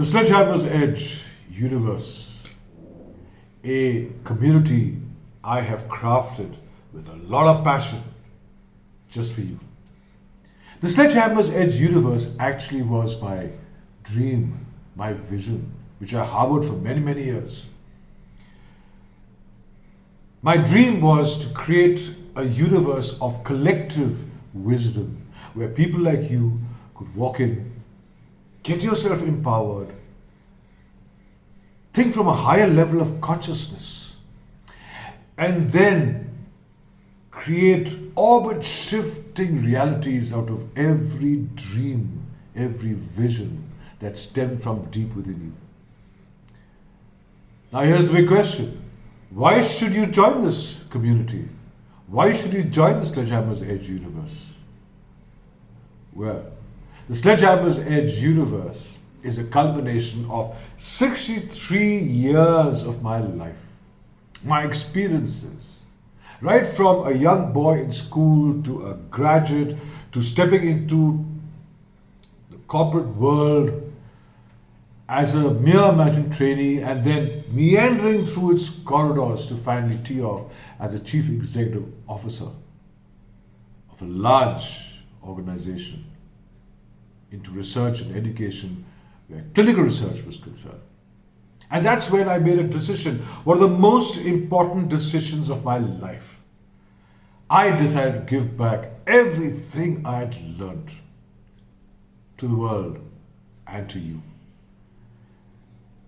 The Sledgehammer's Edge universe, a community I have crafted with a lot of passion just for you. The Sledgehammer's Edge universe actually was my dream, my vision, which I harbored for many, many years. My dream was to create a universe of collective wisdom where people like you could walk in, get yourself empowered, think from a higher level of consciousness, and then create orbit shifting realities out of every dream, every vision that stemmed from deep within you. Now, here's the big question. Why should you join this community? Why should you join the Sledgehammer's Edge universe? Well, the Sledgehammer's Edge universe is a culmination of 63 years of my life, my experiences, right from a young boy in school to a graduate to stepping into the corporate world as a mere management trainee and then meandering through its corridors to finally tee off as a chief executive officer of a large organization into research and education where clinical research was concerned. And that's when I made a decision, one of the most important decisions of my life. I decided to give back everything I had learned to the world and to you.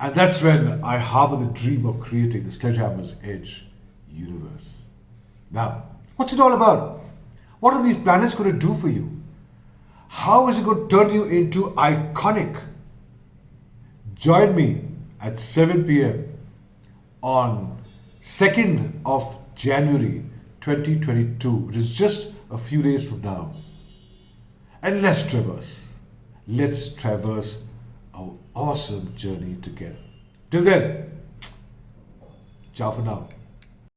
And that's when I harbor the dream of creating the Sledgehammer's Edge universe. Now, what's it all about? What are these planets going to do for you? How is it going to turn you into iconic? Join me at 7 p.m. on 2nd of January 2022, which is just a few days from now. And let's traverse our awesome journey together. Till then, ciao for now.